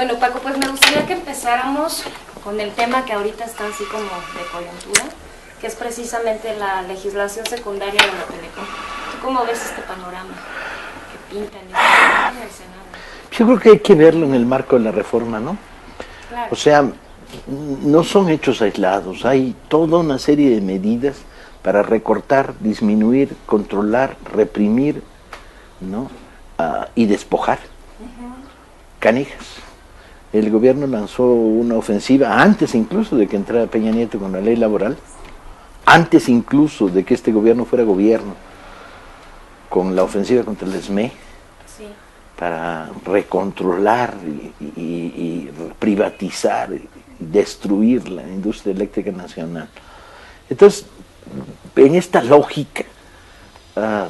Bueno, Paco, pues me gustaría que empezáramos con el tema que ahorita está así como de coyuntura, que es precisamente la legislación secundaria de la Telecom. ¿Tú cómo ves este panorama que pintan en el Senado? Yo creo que hay que verlo en el marco de la reforma, ¿no? Claro. O sea, no son hechos aislados, hay toda una serie de medidas para recortar, disminuir, controlar, reprimir, ¿no? Y despojar. Canijas. El gobierno lanzó una ofensiva antes incluso de que entrara Peña Nieto con la ley laboral, antes incluso de que este gobierno fuera gobierno, con la ofensiva contra el SME, Sí. para recontrolar y privatizar y destruir la industria eléctrica nacional. Entonces, en esta lógica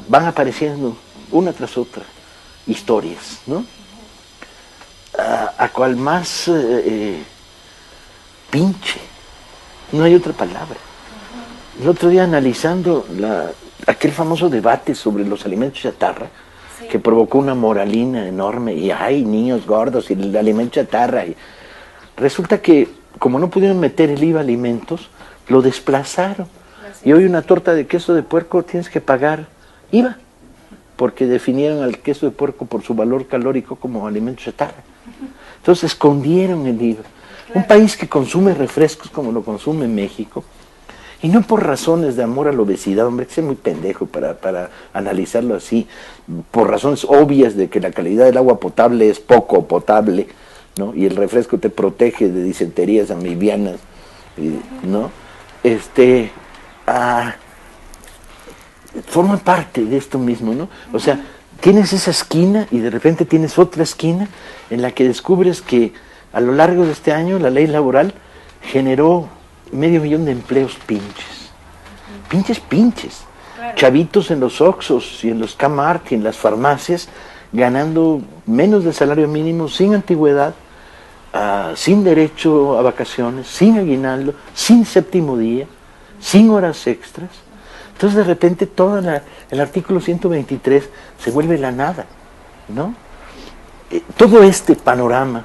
van apareciendo una tras otra historias, ¿no? A cual más pinche, no hay otra palabra. El otro día analizando aquel famoso debate sobre los alimentos chatarra, Sí. que provocó una moralina enorme, y hay niños gordos y el alimento chatarra, y resulta que como no pudieron meter el IVA a alimentos, lo desplazaron. Gracias. Y hoy una torta de queso de puerco tienes que pagar IVA, porque definieron al queso de puerco por su valor calórico como alimento chatarra. Entonces escondieron el IVA. Claro. Un país que consume refrescos como lo consume México, y no por razones de amor a la obesidad, hombre, que sea muy pendejo para analizarlo así, por razones obvias de que la calidad del agua potable es poco potable, ¿no? Y el refresco te protege de disenterías amibianas, ¿no? Forma parte de esto mismo, ¿no? O sea, tienes esa esquina y de repente tienes otra esquina en la que descubres que a lo largo de este año la ley laboral generó 500,000 de empleos pinches. Claro. Chavitos en los Oxxos y en los Kmart y en las farmacias ganando menos del salario mínimo, sin antigüedad, sin derecho a vacaciones, sin aguinaldo, sin séptimo día, sin horas extras. Entonces de repente todo el artículo 123 se vuelve la nada, ¿no? Todo este panorama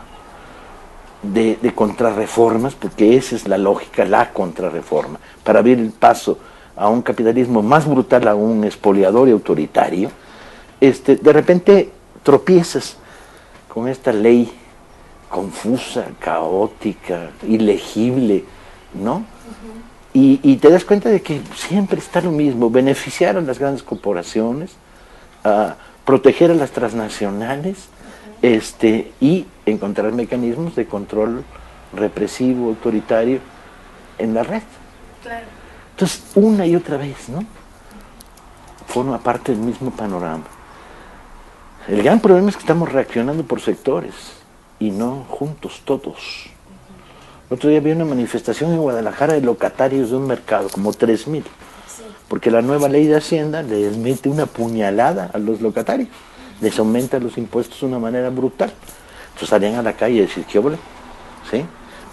de contrarreformas, porque esa es la lógica, la contrarreforma, para abrir el paso a un capitalismo más brutal, a un expoliador y autoritario, de repente tropiezas con esta ley confusa, caótica, ilegible, ¿no? Y te das cuenta de que siempre está lo mismo: beneficiar a las grandes corporaciones, proteger a las transnacionales, y encontrar mecanismos de control represivo, autoritario en la red. Claro. Entonces, una y otra vez, ¿no? Forma parte del mismo panorama. El gran problema es que estamos reaccionando por sectores y no juntos todos. El otro día había una manifestación en Guadalajara de locatarios de un mercado, como 3,000, Sí. porque la nueva ley de Hacienda les mete una puñalada a los locatarios, les aumenta los impuestos de una manera brutal. Entonces salían a la calle a decir, ¿qué óvole? ¿Sí?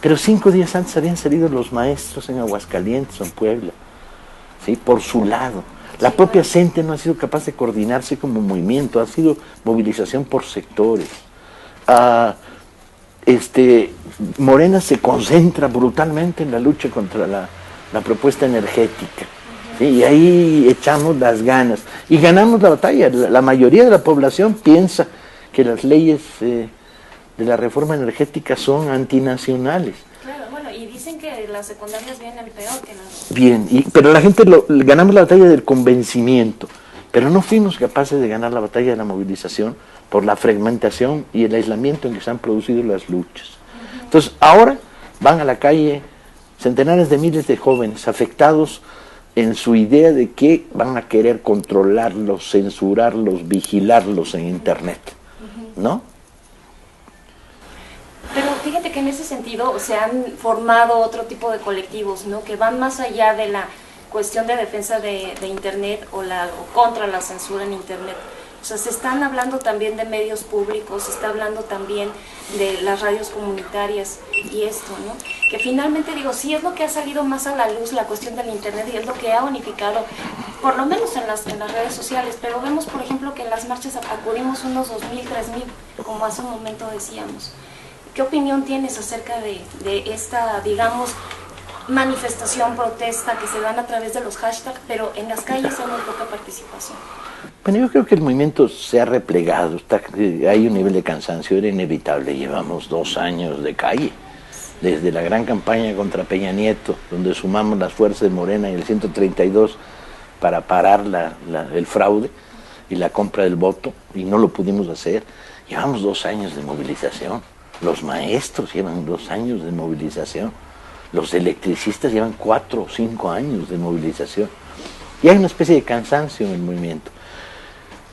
Pero 5 días antes habían salido los maestros en Aguascalientes o en Puebla, ¿sí? Por su lado. La Sí, propia claro. CENTE no ha sido capaz de coordinarse como movimiento, ha sido movilización por sectores. Morena se concentra brutalmente en la lucha contra la propuesta energética, ¿sí? Y ahí echamos las ganas y ganamos la batalla. La mayoría de la población piensa que las leyes de la reforma energética son antinacionales. Claro, bueno, y dicen que las secundarias vienen peor que las... Bien, pero la gente ganamos la batalla del convencimiento, pero no fuimos capaces de ganar la batalla de la movilización por la fragmentación y el aislamiento en que se han producido las luchas. Entonces, ahora van a la calle centenares de miles de jóvenes afectados en su idea de que van a querer controlarlos, censurarlos, vigilarlos en Internet, ¿no? Pero fíjate que en ese sentido se han formado otro tipo de colectivos, ¿no? Que van más allá de la cuestión de defensa de Internet o contra la censura en Internet. O sea, se están hablando también de medios públicos, se está hablando también de las radios comunitarias y esto, ¿no? Que finalmente, digo, sí es lo que ha salido más a la luz, la cuestión del Internet, y es lo que ha unificado, por lo menos en las redes sociales, pero vemos, por ejemplo, que en las marchas acudimos unos 2,000, 3,000, como hace un momento decíamos. ¿Qué opinión tienes acerca de esta, digamos, manifestación, protesta que se dan a través de los hashtags, pero en las calles hay muy poca participación? Bueno, yo creo que el movimiento se ha replegado, hay un nivel de cansancio, era inevitable, llevamos 2 años de calle, desde la gran campaña contra Peña Nieto, donde sumamos las fuerzas de Morena y el 132 para parar el fraude y la compra del voto, y no lo pudimos hacer. Llevamos 2 años de movilización, los maestros llevan 2 años de movilización, los electricistas llevan 4 o 5 años de movilización, y hay una especie de cansancio en el movimiento.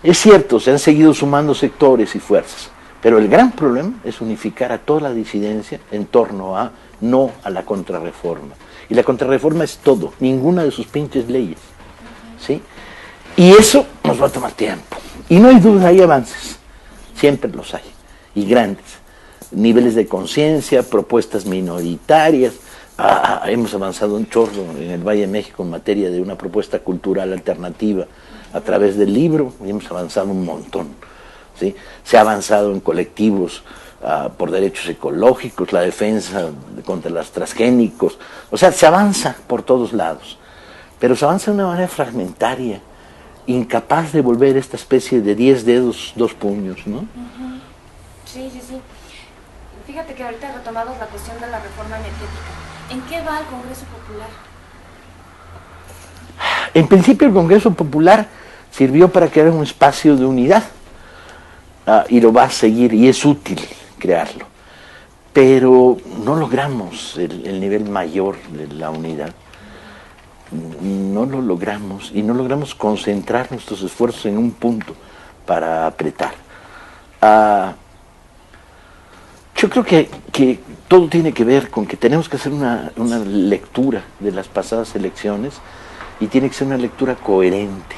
Es cierto, se han seguido sumando sectores y fuerzas, pero el gran problema es unificar a toda la disidencia en torno a no a la contrarreforma. Y la contrarreforma es todo, ninguna de sus pinches leyes, ¿sí? Y eso nos va a tomar tiempo. Y no hay duda, hay avances, siempre los hay, y grandes. Niveles de conciencia, propuestas minoritarias. Hemos avanzado un chorro en el Valle de México en materia de una propuesta cultural alternativa a través del libro, y hemos avanzado un montón, ¿sí? Se ha avanzado en colectivos por derechos ecológicos, la defensa contra los transgénicos, o sea, se avanza por todos lados, pero se avanza de una manera fragmentaria, incapaz de volver esta especie de 10 dedos, 2 puños, ¿no? Sí, sí, sí. Fíjate que ahorita retomamos la cuestión de la reforma energética. ¿En qué va el Congreso Popular? En principio el Congreso Popular sirvió para crear un espacio de unidad, y lo va a seguir, y es útil crearlo, pero no logramos el nivel mayor de la unidad, no lo logramos, y no logramos concentrar nuestros esfuerzos en un punto para apretar. Yo creo que todo tiene que ver con que tenemos que hacer una lectura de las pasadas elecciones, y tiene que ser una lectura coherente,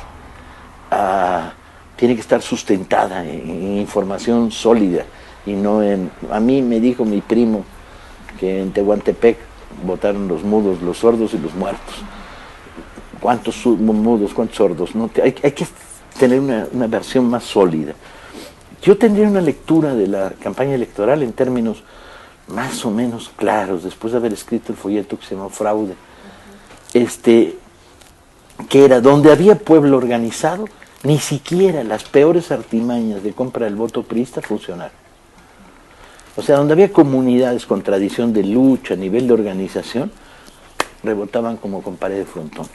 tiene que estar sustentada en información sólida, y no en... A mí me dijo mi primo que en Tehuantepec votaron los mudos, los sordos y los muertos. ¿Cuántos mudos, cuántos sordos? ¿No? Hay que tener una versión más sólida. Yo tendría una lectura de la campaña electoral en términos más o menos claros, después de haber escrito el folleto que se llamó Fraude, que era donde había pueblo organizado, ni siquiera las peores artimañas de compra del voto priista funcionaron. O sea, donde había comunidades con tradición de lucha, a nivel de organización, rebotaban como con pared de frontón.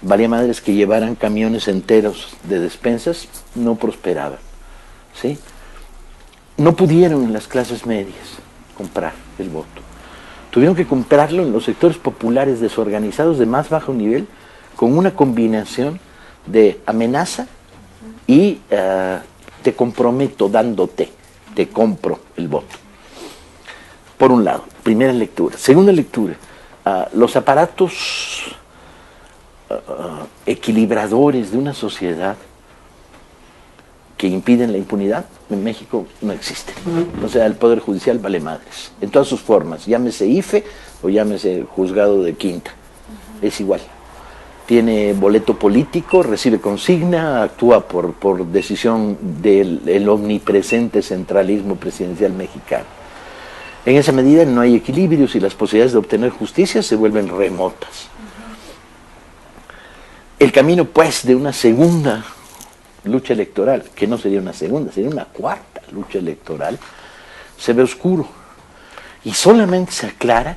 Valía madres que llevaran camiones enteros de despensas, no prosperaban, ¿sí? No pudieron en las clases medias comprar el voto. Tuvieron que comprarlo en los sectores populares desorganizados de más bajo nivel, con una combinación de amenaza y te comprometo dándote, te compro el voto. Por un lado, primera lectura. Segunda lectura, los aparatos equilibradores de una sociedad que impiden la impunidad en México no existen. O sea, el Poder Judicial vale madres, en todas sus formas, llámese IFE o llámese juzgado de quinta, es igual. Tiene boleto político, recibe consigna, actúa por decisión del omnipresente centralismo presidencial mexicano. En esa medida no hay equilibrios y las posibilidades de obtener justicia se vuelven remotas. El camino, pues, de una segunda lucha electoral, que no sería una segunda, sería una cuarta lucha electoral, se ve oscuro. Y solamente se aclara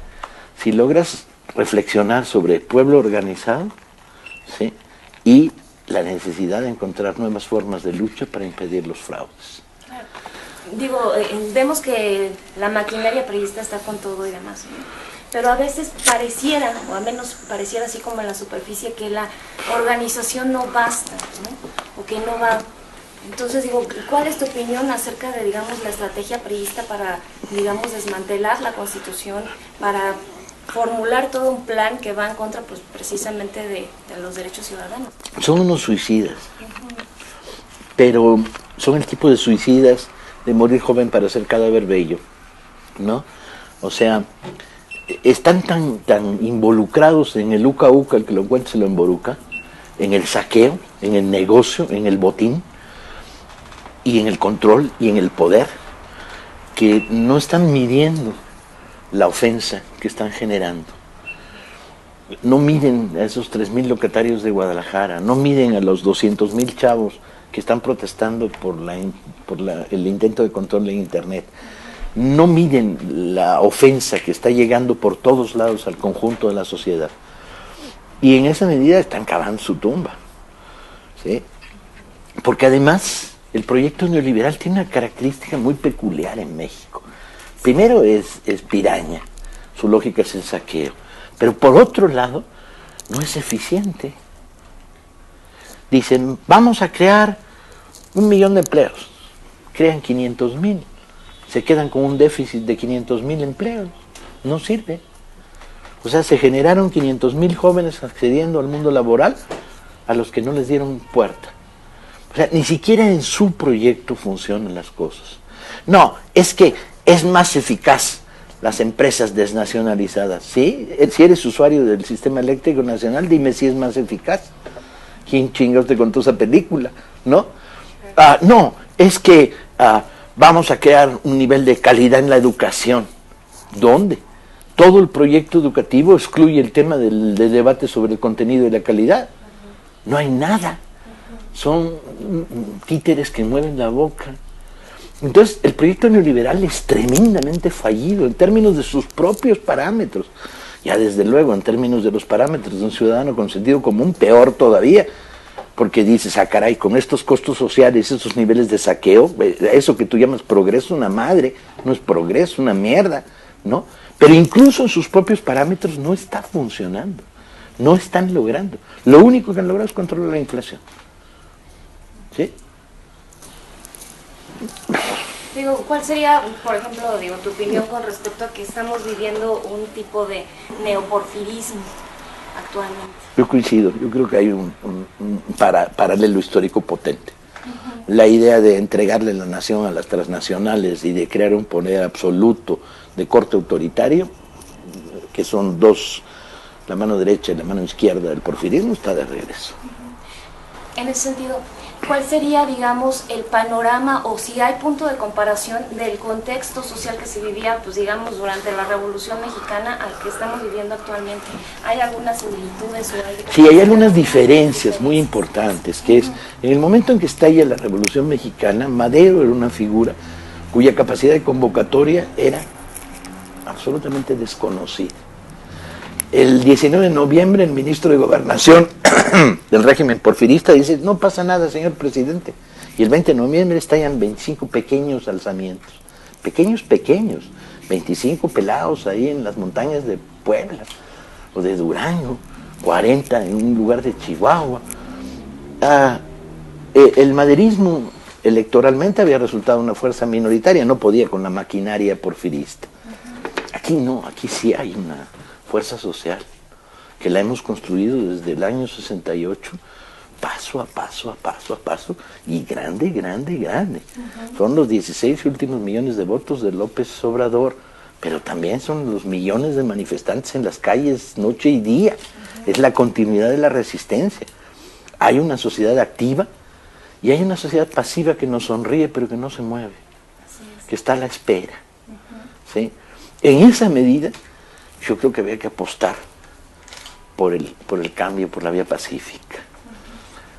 si logras reflexionar sobre el pueblo organizado, ¿sí?, y la necesidad de encontrar nuevas formas de lucha para impedir los fraudes. Claro. Digo, vemos que la maquinaria priista está con todo y demás, ¿no? Pero a veces pareciera, o al menos pareciera así como en la superficie, que la organización no basta, ¿no? O que no va. Entonces digo, ¿cuál es tu opinión acerca de, digamos, la estrategia priista para, digamos, desmantelar la Constitución, para formular todo un plan que va en contra, pues, precisamente de los derechos ciudadanos? Son unos suicidas, pero son el tipo de suicidas de morir joven para ser cadáver bello, ¿no? O sea, están tan involucrados en el uca uca, el que lo encuentra se lo emboruca, en el saqueo, en el negocio, en el botín, y en el control, y en el poder, que no están midiendo la ofensa que están generando. No miden a esos 3,000 locatarios de Guadalajara, no miden a los 200,000 chavos que están protestando por el intento de control en Internet. No miden la ofensa que está llegando por todos lados al conjunto de la sociedad. Y en esa medida están cavando su tumba, ¿sí? Porque además el proyecto neoliberal tiene una característica muy peculiar en México. Primero es piraña, su lógica es el saqueo, pero por otro lado no es eficiente. Dicen, vamos a crear 1,000,000 de empleos, crean 500,000, se quedan con un déficit de 500,000 empleos, no sirve. O sea, se generaron 500,000 jóvenes accediendo al mundo laboral a los que no les dieron puerta. O sea, ni siquiera en su proyecto funcionan las cosas. No, es que es más eficaz las empresas desnacionalizadas. ¿Sí? Si eres usuario del sistema eléctrico nacional, dime si es más eficaz. ¿Quién chingados te contó esa película? ¿No? No, es que vamos a crear un nivel de calidad en la educación. ¿Dónde? Todo el proyecto educativo excluye el tema del debate sobre el contenido y la calidad. No hay nada. Son títeres que mueven la boca. Entonces, el proyecto neoliberal es tremendamente fallido en términos de sus propios parámetros. Ya desde luego, en términos de los parámetros de un ciudadano con sentido común, peor todavía. Porque dices, caray, con estos costos sociales, esos niveles de saqueo, eso que tú llamas progreso, una madre, no es progreso, una mierda, ¿no? Pero incluso en sus propios parámetros no está funcionando, no están logrando. Lo único que han logrado es controlar la inflación. ¿Sí? Digo, ¿cuál sería, por ejemplo, tu opinión con respecto a que estamos viviendo un tipo de neoporfirismo actualmente? Yo coincido, yo creo que hay un paralelo histórico potente. La idea de entregarle la nación a las transnacionales y de crear un poder absoluto de corte autoritario, que son dos, la mano derecha y la mano izquierda del porfirismo, está de regreso. En ese sentido, ¿cuál sería, digamos, el panorama o si hay punto de comparación del contexto social que se vivía, pues digamos, durante la Revolución Mexicana al que estamos viviendo actualmente? ¿Hay algunas similitudes o hay...? Sí, hay algunas diferencias muy importantes, que es, en el momento en que estalla la Revolución Mexicana, Madero era una figura cuya capacidad de convocatoria era absolutamente desconocida. El 19 de noviembre el ministro de Gobernación del régimen porfirista dice, no pasa nada, señor presidente. Y el 20 de noviembre estallan 25 pequeños alzamientos. Pequeños, 25 pelados ahí en las montañas de Puebla o de Durango, 40 en un lugar de Chihuahua. El maderismo electoralmente había resultado una fuerza minoritaria, no podía con la maquinaria porfirista. Aquí no, aquí sí hay una fuerza social que la hemos construido desde el año 68, paso a paso, y grande. Son los 16 últimos millones de votos de López Obrador, pero también son los millones de manifestantes en las calles noche y día. Es la continuidad de la resistencia. Hay una sociedad activa y hay una sociedad pasiva que nos sonríe pero que no se mueve, que está a la espera. ¿Sí? En esa medida, yo creo que había que apostar por el cambio, por la vía pacífica.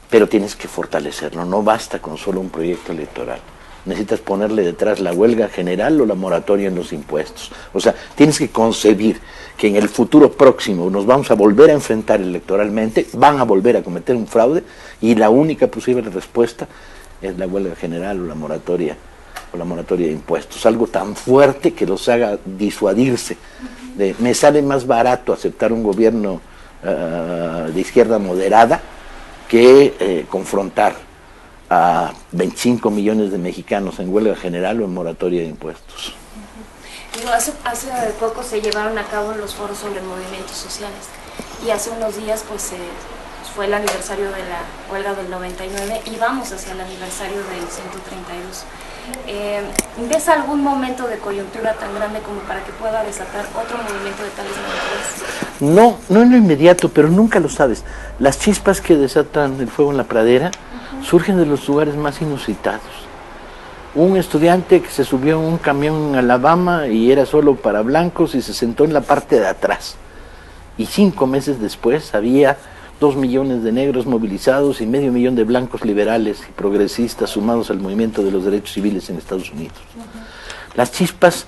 Pero tienes que fortalecerlo, no basta con solo un proyecto electoral. Necesitas ponerle detrás la huelga general o la moratoria en los impuestos. O sea, tienes que concebir que en el futuro próximo nos vamos a volver a enfrentar electoralmente, van a volver a cometer un fraude y la única posible respuesta es la huelga general o la moratoria de impuestos. Algo tan fuerte que los haga disuadirse. Me sale más barato aceptar un gobierno de izquierda moderada que confrontar a 25 millones de mexicanos en huelga general o en moratoria de impuestos. Digo, hace poco se llevaron a cabo los foros sobre movimientos sociales y hace unos días pues fue el aniversario de la huelga del 99 y vamos hacia el aniversario del 132. ¿Ves algún momento de coyuntura tan grande como para que pueda desatar otro movimiento de tales magnitudes? No en lo inmediato, pero nunca lo sabes. Las chispas que desatan el fuego en la pradera surgen de los lugares más inusitados. un estudiante que se subió en un camión en Alabama y era solo para blancos y se sentó en la parte de atrás. Y 5 meses después había 2 millones de negros movilizados y 500,000 de blancos liberales y progresistas sumados al movimiento de los derechos civiles en Estados Unidos. Las chispas,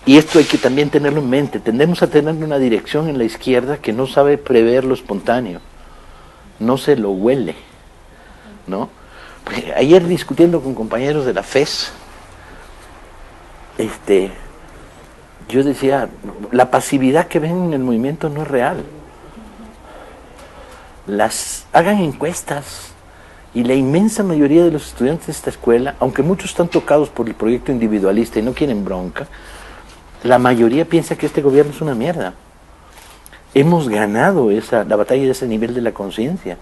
y esto hay que también tenerlo en mente, tendemos a tener una dirección en la izquierda que no sabe prever lo espontáneo, no se lo huele, ¿no? Ayer discutiendo con compañeros de la FES, yo decía, la pasividad que ven en el movimiento no es real. Hagan encuestas y la inmensa mayoría de los estudiantes de esta escuela, aunque muchos están tocados por el proyecto individualista y no quieren bronca, la mayoría piensa que este gobierno es una mierda. Hemos ganado la batalla de ese nivel de la conciencia.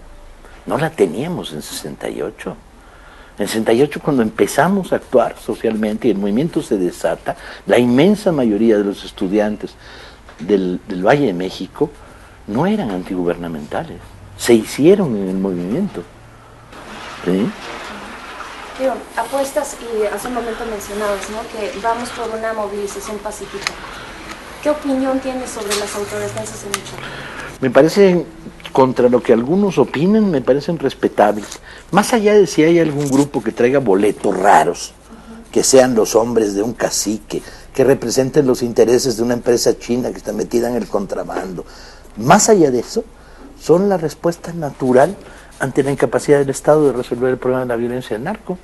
No la teníamos en 68. En 68, cuando empezamos a actuar socialmente y el movimiento se desata, la inmensa mayoría de los estudiantes del Valle de México no eran antigubernamentales, se hicieron en el movimiento. ¿Sí? Digo, apuestas, y hace un momento mencionabas, ¿no?, que vamos por una movilización pacífica. ¿Qué opinión tienes sobre las autodefensas en Michoacán? Me parece, contra lo que algunos opinan, me parecen respetables. Más allá de si hay algún grupo que traiga boletos raros, que sean los hombres de un cacique, que representen los intereses de una empresa china que está metida en el contrabando. Más allá de eso, son la respuesta natural ante la incapacidad del Estado de resolver el problema de la violencia del narco.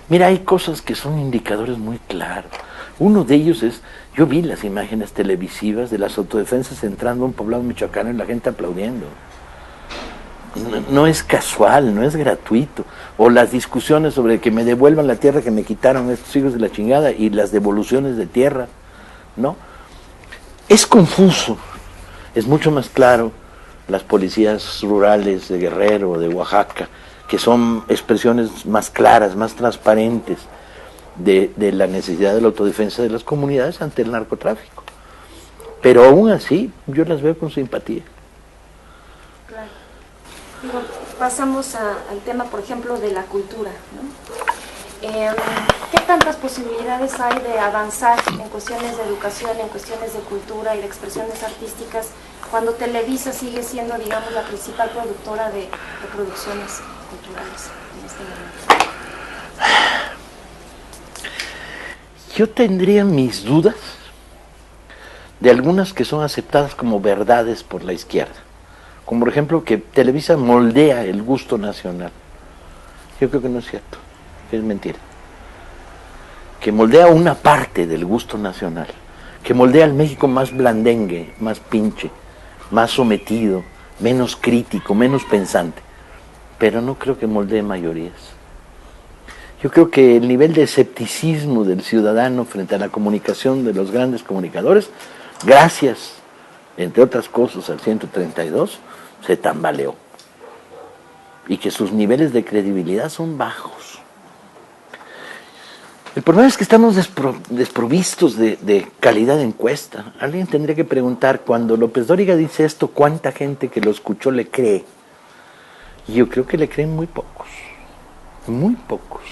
Mira, hay cosas que son indicadores muy claros. Uno de ellos es, yo vi las imágenes televisivas de las autodefensas entrando a un poblado michoacano y la gente aplaudiendo. No es casual, no es gratuito. O las discusiones sobre que me devuelvan la tierra que me quitaron estos hijos de la chingada y las devoluciones de tierra, ¿no? Es confuso, es mucho más claro las policías rurales de Guerrero o de Oaxaca, que son expresiones más claras, más transparentes de la necesidad de la autodefensa de las comunidades ante el narcotráfico. Pero aún así, yo las veo con simpatía. Claro. Digo, pasamos al tema, por ejemplo, de la cultura, ¿no? ¿Qué tantas posibilidades hay de avanzar en cuestiones de educación, en cuestiones de cultura y de expresiones artísticas, cuando Televisa sigue siendo, digamos, la principal productora de producciones culturales en este momento? Yo tendría mis dudas de algunas que son aceptadas como verdades por la izquierda, como por ejemplo que Televisa moldea el gusto nacional. Yo creo que no es cierto, que es mentira. Que moldea una parte del gusto nacional, que moldea al México más blandengue, más pinche, más sometido, menos crítico, menos pensante, pero no creo que moldee mayorías. Yo creo que el nivel de escepticismo del ciudadano frente a la comunicación de los grandes comunicadores, gracias, entre otras cosas, al 132, se tambaleó. Y que sus niveles de credibilidad son bajos. El problema es que estamos desprovistos de calidad de encuesta. Alguien tendría que preguntar, cuando López Dóriga dice esto, ¿cuánta gente que lo escuchó le cree? Y yo creo que le creen muy pocos. Muy pocos.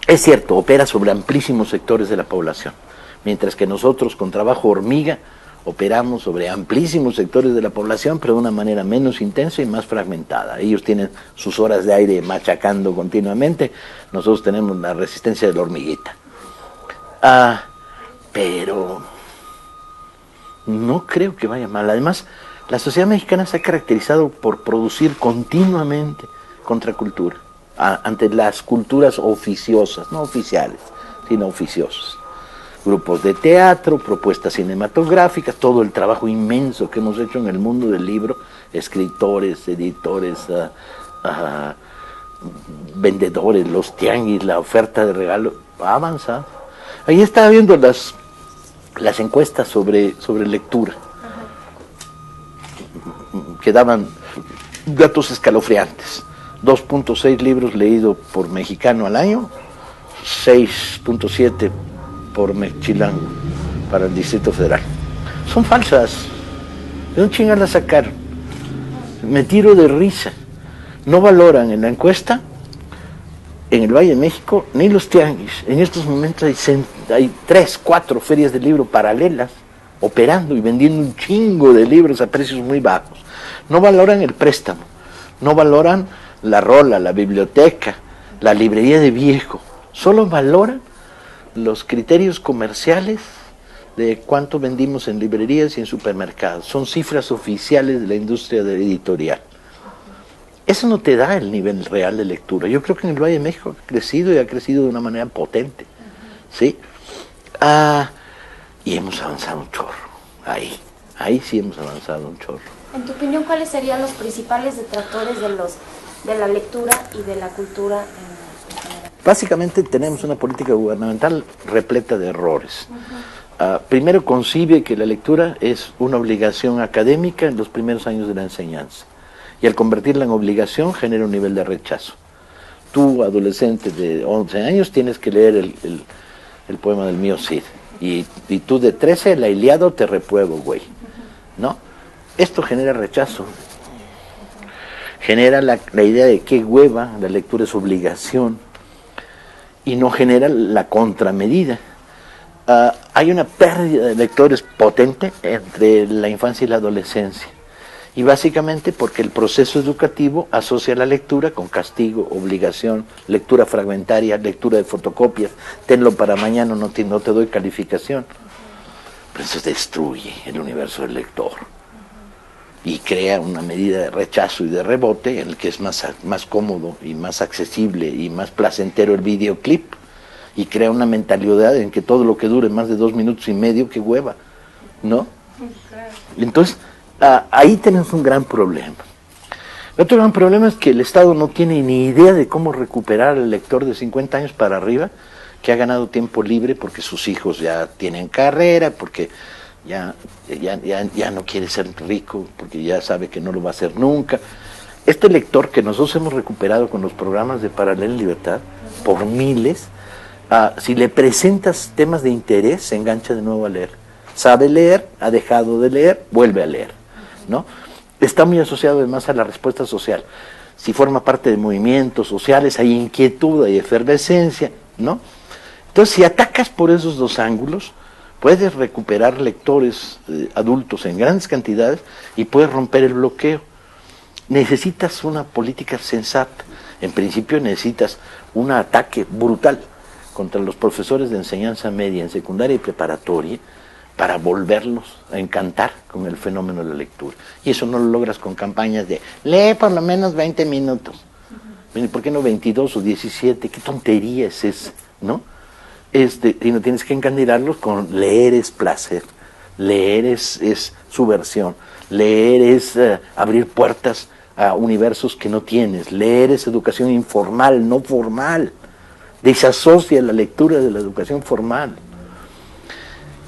Es cierto, opera sobre amplísimos sectores de la población, mientras que nosotros con trabajo hormiga operamos sobre amplísimos sectores de la población, pero de una manera menos intensa y más fragmentada. Ellos tienen sus horas de aire machacando continuamente, nosotros tenemos la resistencia de la hormiguita. Pero no creo que vaya mal. Además, la sociedad mexicana se ha caracterizado por producir continuamente contracultura ante las culturas oficiosas, no oficiales, sino oficiosas. Grupos de teatro, propuestas cinematográficas, todo el trabajo inmenso que hemos hecho en el mundo del libro, escritores, editores, vendedores, los tianguis, la oferta de regalo, ha avanzado. Ahí estaba viendo las encuestas sobre lectura, que daban datos escalofriantes. 2.6 libros leídos por mexicano al año, 6.7 por Chilango para el Distrito Federal. Son falsas. ¿De dónde chingas las sacaron? Me tiro de risa. No valoran en la encuesta en el Valle de México ni los tianguis. En estos momentos hay 3, 4 ferias de libro paralelas operando y vendiendo un chingo de libros a precios muy bajos. No valoran el préstamo, no valoran la rola, la biblioteca, la librería de viejo. Solo valoran los criterios comerciales de cuánto vendimos en librerías y en supermercados. Son cifras oficiales de la industria editorial. Eso no te da el nivel real de lectura. Yo creo que en el Valle de México ha crecido y ha crecido de una manera potente, ¿sí? Y hemos avanzado un chorro. Ahí sí hemos avanzado un chorro. En tu opinión, ¿cuáles serían los principales detractores de la lectura y de la cultura en general? Básicamente tenemos una política gubernamental repleta de errores. Primero concibe que la lectura es una obligación académica en los primeros años de la enseñanza. Y al convertirla en obligación genera un nivel de rechazo. Tú, adolescente de 11 años, tienes que leer el poema del mío Cid. Y tú de 13, la Ilíada, te repruebo, güey. ¿No? Esto genera rechazo. Genera la idea de que hueva, la lectura es obligación. Y no genera la contramedida. Hay una pérdida de lectores potente entre la infancia y la adolescencia. Y básicamente porque el proceso educativo asocia la lectura con castigo, obligación, lectura fragmentaria, lectura de fotocopias, tenlo para mañana, no te doy calificación. Pero eso destruye el universo del lector y crea una medida de rechazo y de rebote en el que es más cómodo y más accesible y más placentero el videoclip, y crea una mentalidad en que todo lo que dure más de 2 minutos y medio, que hueva, ¿no? Entonces, ahí tenemos un gran problema. El otro gran problema es que el Estado no tiene ni idea de cómo recuperar al lector de 50 años para arriba, que ha ganado tiempo libre porque sus hijos ya tienen carrera, porque ya no quiere ser rico, porque ya sabe que no lo va a hacer nunca. Este lector que nosotros hemos recuperado con los programas de Paralela Libertad, por miles, si le presentas temas de interés, se engancha de nuevo a leer. Sabe leer, ha dejado de leer, vuelve a leer, ¿no? Está muy asociado además a la respuesta social. Si forma parte de movimientos sociales, hay inquietud, hay efervescencia, ¿no? Entonces, si atacas por esos dos ángulos, puedes recuperar lectores adultos en grandes cantidades y puedes romper el bloqueo. Necesitas una política sensata. En principio necesitas un ataque brutal contra los profesores de enseñanza media en secundaria y preparatoria, para volverlos a encantar con el fenómeno de la lectura. Y eso no lo logras con campañas de lee por lo menos 20 minutos. ¿Por qué no 22 o 17? ¿Qué tontería es esa? ¿No? Y no tienes que encandilarlos con leer es placer, leer es subversión, leer es abrir puertas a universos que no tienes, leer es educación informal, no formal. Desasocia la lectura de la educación formal.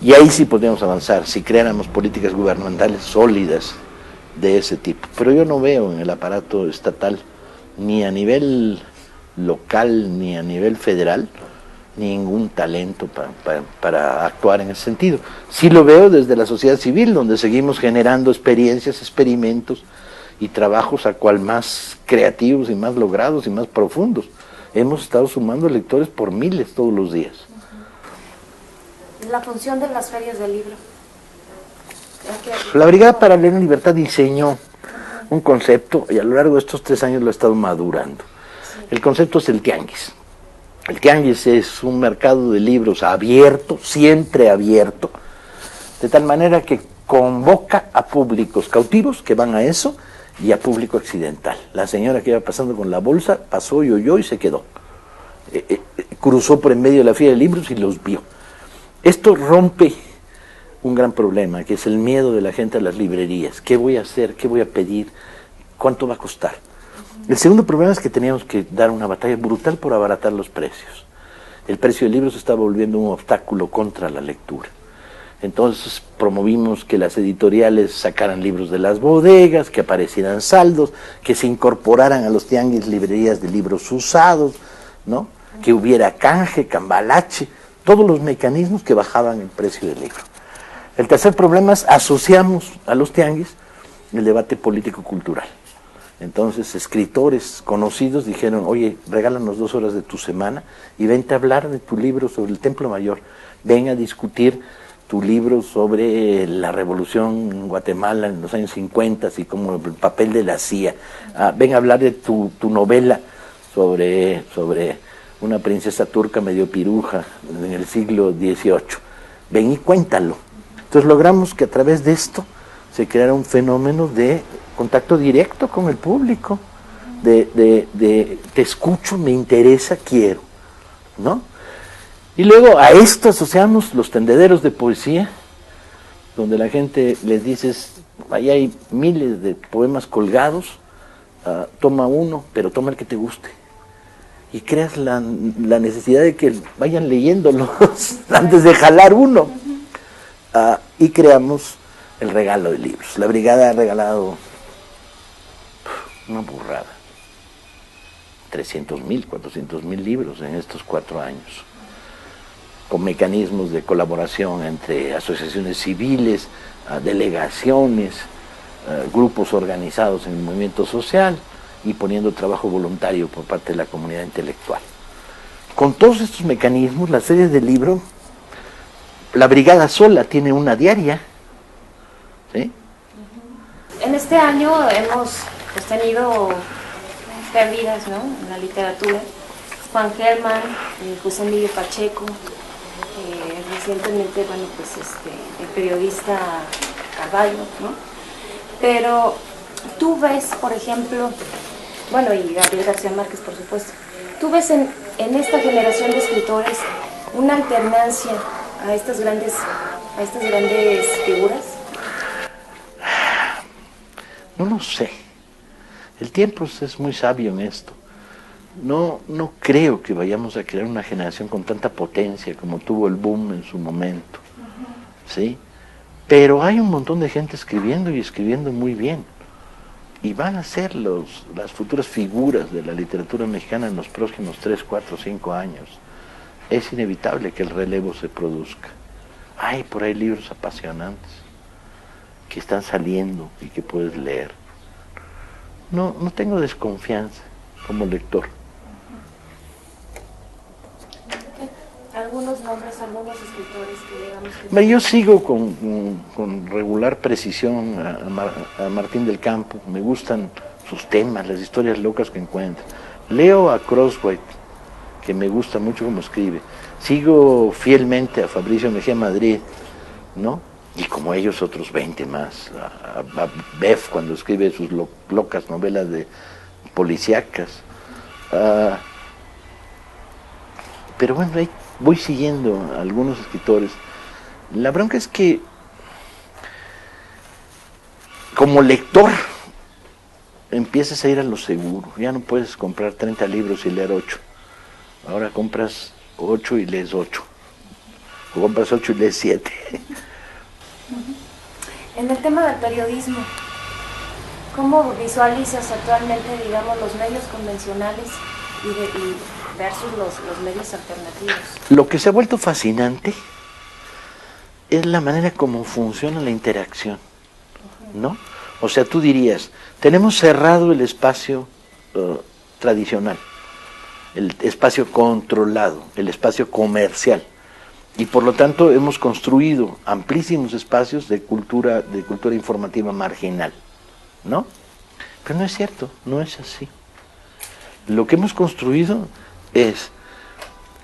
Y ahí sí podríamos avanzar, si creáramos políticas gubernamentales sólidas de ese tipo. Pero yo no veo en el aparato estatal, ni a nivel local, ni a nivel federal, ningún talento para actuar en ese sentido. Sí lo veo desde la sociedad civil, donde seguimos generando experiencias, experimentos y trabajos a cual más creativos y más logrados y más profundos. Hemos estado sumando lectores por miles todos los días. La función de las ferias del libro. La Brigada Paralela Libertad diseñó un concepto y a lo largo de estos 3 años lo ha estado madurando. El concepto es el tianguis. El tianguis es un mercado de libros abierto, siempre abierto, de tal manera que convoca a públicos cautivos que van a eso y a público accidental. La señora que iba pasando con la bolsa pasó y oyó y se quedó. Cruzó por en medio de la fila de libros y los vio. Esto rompe un gran problema, que es el miedo de la gente a las librerías. ¿Qué voy a hacer? ¿Qué voy a pedir? ¿Cuánto va a costar? El segundo problema es que teníamos que dar una batalla brutal por abaratar los precios. El precio del libro se está volviendo un obstáculo contra la lectura. Entonces promovimos que las editoriales sacaran libros de las bodegas, que aparecieran saldos, que se incorporaran a los tianguis librerías de libros usados, ¿no? Que hubiera canje, cambalache, todos los mecanismos que bajaban el precio del libro. El tercer problema es asociamos a los tianguis el debate político-cultural. Entonces, escritores conocidos dijeron, oye, regálanos 2 horas de tu semana y vente a hablar de tu libro sobre el Templo Mayor. Ven a discutir tu libro sobre la revolución en Guatemala en los años 50 y como el papel de la CIA. Ven a hablar de tu novela sobre una princesa turca medio piruja en el siglo XVIII. Ven y cuéntalo. Entonces logramos que a través de esto se creara un fenómeno de contacto directo con el público, de te escucho, me interesa, quiero, ¿no? Y luego a esto asociamos los tendederos de poesía, donde la gente les dices, ahí hay miles de poemas colgados, toma uno, pero toma el que te guste. Y creas la necesidad de que vayan leyéndolos antes de jalar uno. Y creamos el regalo de libros. La brigada ha regalado una burrada, 300,000, 400,000 libros en estos 4 años, con mecanismos de colaboración entre asociaciones civiles, delegaciones, grupos organizados en el movimiento social y poniendo trabajo voluntario por parte de la comunidad intelectual. Con todos estos mecanismos, la serie de libros, la brigada sola tiene una diaria, ¿sí? En este año hemos tenido pérdidas, ¿no?, en la literatura. Juan Gelman, José Emilio Pacheco, recientemente, bueno, pues el periodista Carballo, ¿no? Pero tú ves, por ejemplo, bueno, y Gabriel García Márquez, por supuesto, tú ves en esta generación de escritores una alternancia a estas grandes figuras. No lo sé. El tiempo es muy sabio en esto. No creo que vayamos a crear una generación con tanta potencia como tuvo el boom en su momento, ¿sí? Pero hay un montón de gente escribiendo y escribiendo muy bien. Y van a ser las futuras figuras de la literatura mexicana en los próximos 3, 4, 5 años. Es inevitable que el relevo se produzca. Hay por ahí libros apasionantes que están saliendo y que puedes leer. No tengo desconfianza como lector. Algunos nombres, algunos escritores que digamos que... Yo sigo con regular precisión a Martín del Campo. Me gustan sus temas, las historias locas que encuentra. Leo a Crosswhite, que me gusta mucho cómo escribe. Sigo fielmente a Fabricio Mejía Madrid, ¿no? Y como ellos otros 20 más. A Beff cuando escribe sus locas novelas de policíacas. Pero bueno, ahí voy siguiendo a algunos escritores. La bronca es que como lector empiezas a ir a lo seguro. Ya no puedes comprar 30 libros y leer 8. Ahora compras 8 y lees 8. O compras 8 y lees 7. En el tema del periodismo, ¿cómo visualizas actualmente, digamos, los medios convencionales y versus los medios alternativos? Lo que se ha vuelto fascinante es la manera como funciona la interacción, ¿no? O sea, tú dirías, tenemos cerrado el espacio tradicional, el espacio controlado, el espacio comercial, y por lo tanto hemos construido amplísimos espacios de cultura informativa marginal, ¿no? Pero no es cierto, no es así. Lo que hemos construido es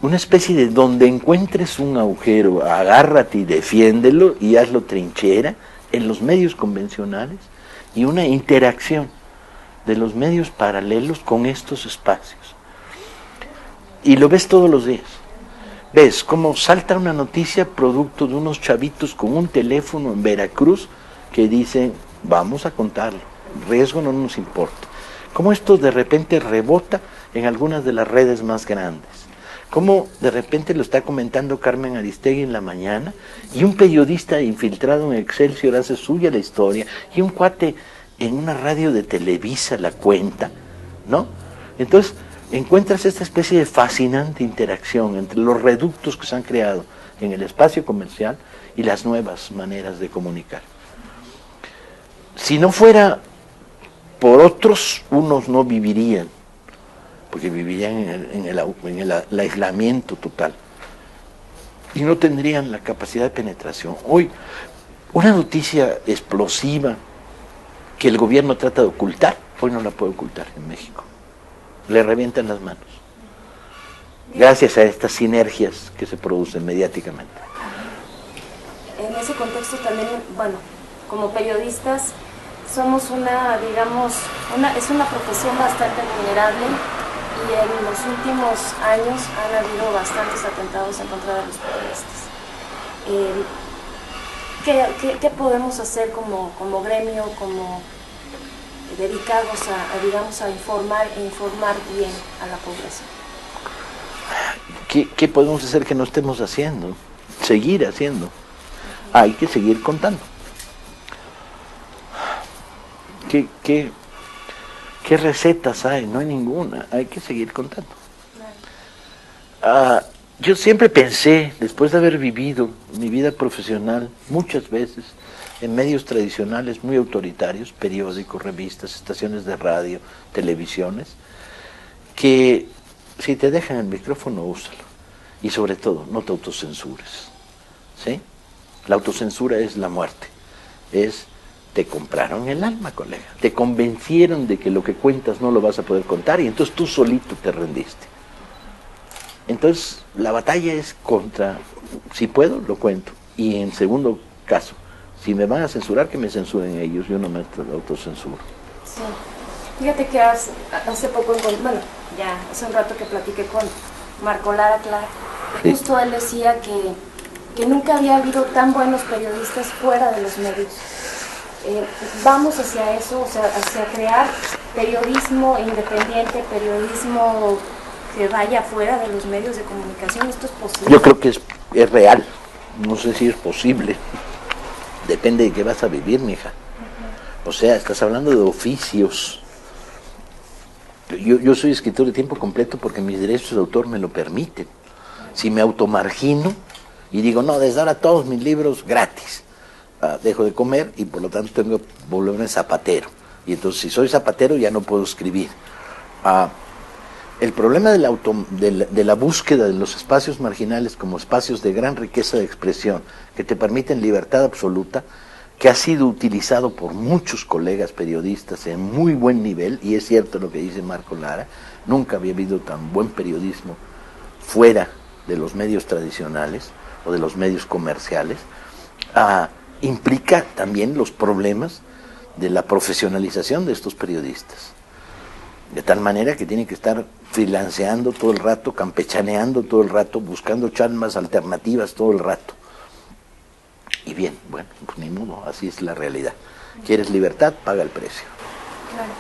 una especie de donde encuentres un agujero, agárrate y defiéndelo y hazlo trinchera en los medios convencionales y una interacción de los medios paralelos con estos espacios. Y lo ves todos los días. Ves cómo salta una noticia producto de unos chavitos con un teléfono en Veracruz que dicen, vamos a contarlo, riesgo no nos importa. Cómo esto de repente rebota en algunas de las redes más grandes. Cómo de repente lo está comentando Carmen Aristegui en la mañana y un periodista infiltrado en Excelsior hace suya la historia y un cuate en una radio de Televisa la cuenta, ¿no? Entonces encuentras esta especie de fascinante interacción entre los reductos que se han creado en el espacio comercial y las nuevas maneras de comunicar. Si no fuera por otros unos no vivirían, porque vivirían en el aislamiento total y no tendrían la capacidad de penetración. Hoy, una noticia explosiva que el gobierno trata de ocultar, hoy no la puede ocultar en México. Le revientan las manos, gracias a estas sinergias que se producen mediáticamente. En ese contexto también, bueno, como periodistas, somos es una profesión bastante vulnerable y en los últimos años han habido bastantes atentados en contra de los periodistas. ¿Qué podemos hacer como gremio, como dedicados a informar bien a la población? ¿Qué podemos hacer que no estemos haciendo? Seguir haciendo. Hay que seguir contando. ¿Qué recetas hay? No hay ninguna. Hay que seguir contando. Yo siempre pensé, después de haber vivido mi vida profesional muchas veces en medios tradicionales muy autoritarios, periódicos, revistas, estaciones de radio, televisiones, que si te dejan el micrófono, úsalo. Y sobre todo, no te autocensures. ¿Sí? La autocensura es la muerte. Te compraron el alma, colega. Te convencieron de que lo que cuentas no lo vas a poder contar y entonces tú solito te rendiste. Entonces, la batalla es contra, si puedo, lo cuento. Y en segundo caso, si me van a censurar, que me censuren ellos, yo no me autocensuro. Sí. Fíjate que hace poco, bueno, ya hace un rato que platiqué con Marco Lara Clark, sí. Justo él decía que nunca había habido tan buenos periodistas fuera de los medios. Vamos hacia eso, o sea, hacia crear periodismo independiente, periodismo que vaya fuera de los medios de comunicación. ¿Esto es posible? Yo creo que es real, no sé si es posible, depende de qué vas a vivir, mija. O sea, estás hablando de oficios. Yo soy escritor de tiempo completo porque mis derechos de autor me lo permiten. Si me automargino y digo, no, desde ahora todos mis libros gratis, dejo de comer y por lo tanto tengo que volverme zapatero. Y entonces si soy zapatero ya no puedo escribir. El problema de la búsqueda de los espacios marginales como espacios de gran riqueza de expresión que te permiten libertad absoluta, que ha sido utilizado por muchos colegas periodistas en muy buen nivel, y es cierto lo que dice Marco Lara, nunca había habido tan buen periodismo fuera de los medios tradicionales o de los medios comerciales, implica también los problemas de la profesionalización de estos periodistas. De tal manera que tienen que estar freelanceando todo el rato, campechaneando todo el rato, buscando chambas alternativas todo el rato. Y bien, bueno, pues ni modo, así es la realidad. ¿Quieres libertad? Paga el precio. Claro.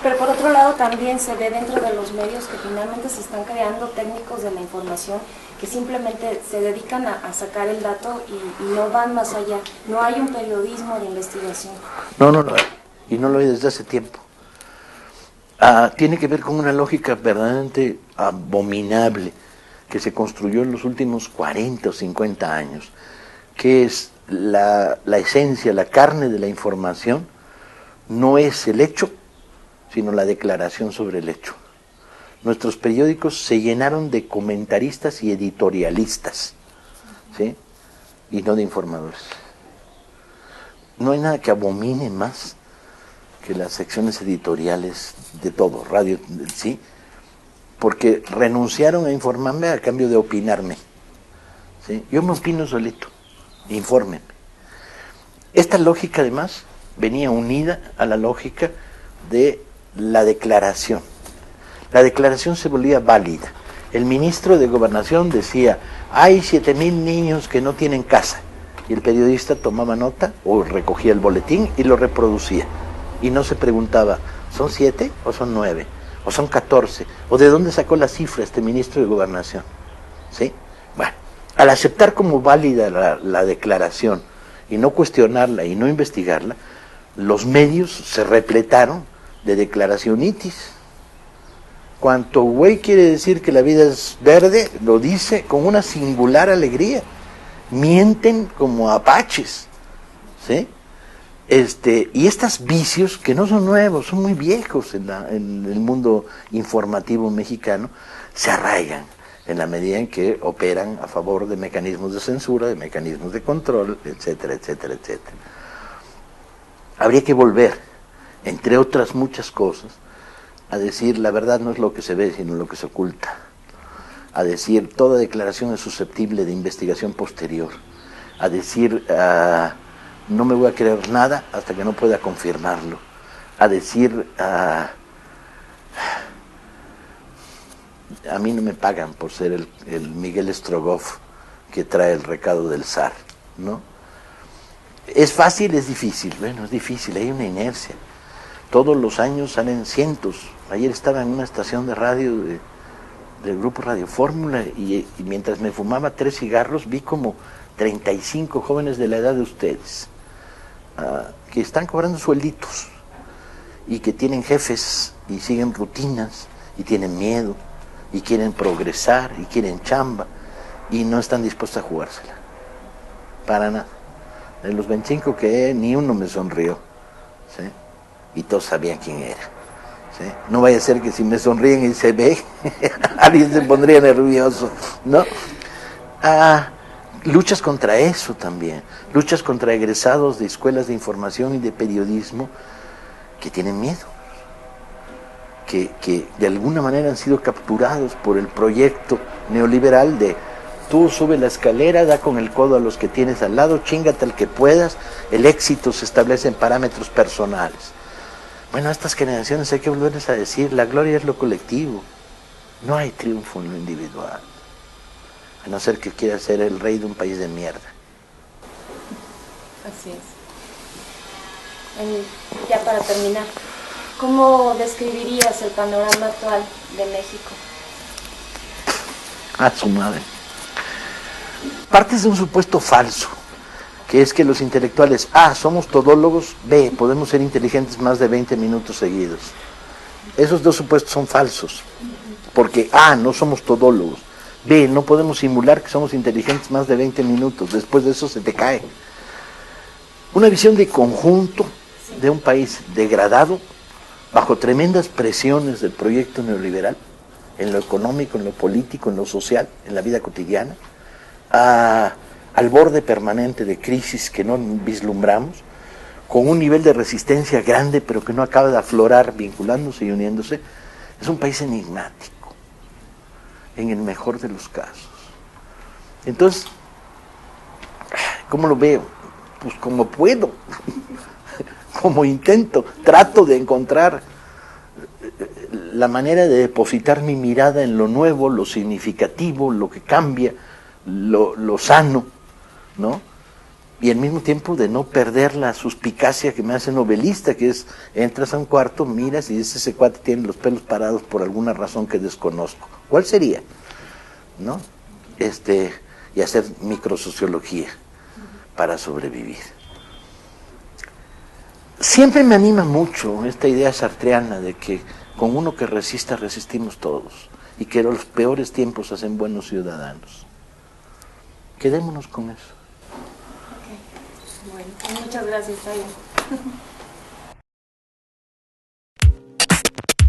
Pero por otro lado también se ve dentro de los medios que finalmente se están creando técnicos de la información que simplemente se dedican a sacar el dato y no van más allá. No hay un periodismo de investigación. No hay. Y no lo hay desde hace tiempo. Tiene que ver con una lógica verdaderamente abominable que se construyó en los últimos 40 o 50 años, que es la esencia, la carne de la información, no es el hecho, sino la declaración sobre el hecho. Nuestros periódicos se llenaron de comentaristas y editorialistas, ¿sí? Y no de informadores. No hay nada que abomine más que las secciones editoriales de todo, radio, ¿sí? Porque renunciaron a informarme a cambio de opinarme, ¿sí? Yo me opino solito, infórmenme. Esta lógica además venía unida a la lógica de la declaración. La declaración se volvía válida. El ministro de Gobernación decía, hay 7,000 niños que no tienen casa, y el periodista tomaba nota o recogía el boletín y lo reproducía. Y no se preguntaba, ¿son 7 o son 9? ¿O son 14? ¿O de dónde sacó la cifra este ministro de Gobernación? ¿Sí? Bueno, al aceptar como válida la declaración y no cuestionarla y no investigarla, los medios se repletaron de declaracionitis. Cuanto güey quiere decir que la vida es verde, lo dice con una singular alegría. Mienten como apaches, ¿sí? Y estos vicios, que no son nuevos, son muy viejos en el mundo informativo mexicano, se arraigan en la medida en que operan a favor de mecanismos de censura, de mecanismos de control, etcétera, etcétera, etcétera. Habría que volver, entre otras muchas cosas, a decir la verdad no es lo que se ve, sino lo que se oculta. A decir toda declaración es susceptible de investigación posterior. A decir no me voy a creer nada hasta que no pueda confirmarlo. A decir a mí no me pagan por ser el Miguel Strogoff que trae el recado del zar, ¿no? ¿Es fácil? Es difícil. Bueno, es difícil, hay una inercia. Todos los años salen cientos. Ayer estaba en una estación de radio del grupo Radio Fórmula y mientras me fumaba 3 cigarros vi como 35 jóvenes de la edad de ustedes que están cobrando suelditos y que tienen jefes y siguen rutinas y tienen miedo y quieren progresar y quieren chamba y no están dispuestos a jugársela para nada. De los 25 que ni uno me sonrió, ¿sí? Y todos sabían quién era, ¿sí? No vaya a ser que si me sonríen y se ve alguien se pondría nervioso, ¿no? Luchas contra eso también, luchas contra egresados de escuelas de información y de periodismo que tienen miedo, que de alguna manera han sido capturados por el proyecto neoliberal de tú sube la escalera, da con el codo a los que tienes al lado, chíngate al que puedas, el éxito se establece en parámetros personales. Bueno, a estas generaciones hay que volverles a decir, la gloria es lo colectivo, no hay triunfo en lo individual, a no ser que quiera ser el rey de un país de mierda. Así es. Ya para terminar, ¿cómo describirías el panorama actual de México? A su madre. Partes de un supuesto falso, que es que los intelectuales, somos todólogos, B, podemos ser inteligentes más de 20 minutos seguidos. Esos dos supuestos son falsos, porque no somos todólogos, B, no podemos simular que somos inteligentes más de 20 minutos, después de eso se te cae. Una visión de conjunto de un país degradado, bajo tremendas presiones del proyecto neoliberal, en lo económico, en lo político, en lo social, en la vida cotidiana, al borde permanente de crisis que no vislumbramos, con un nivel de resistencia grande pero que no acaba de aflorar vinculándose y uniéndose. Es un país enigmático, en el mejor de los casos. Entonces, ¿cómo lo veo? Pues como puedo, como intento, trato de encontrar la manera de depositar mi mirada en lo nuevo, lo significativo, lo que cambia, lo sano, ¿no? Y al mismo tiempo de no perder la suspicacia que me hace novelista, que es, entras a un cuarto, miras y dices, ese cuate tiene los pelos parados por alguna razón que desconozco. ¿Cuál sería? ¿No? Y hacer microsociología para sobrevivir. Siempre me anima mucho esta idea sartreana de que con uno que resista, resistimos todos, y que los peores tiempos hacen buenos ciudadanos. Quedémonos con eso. Okay. Bueno, muchas gracias, Tayo.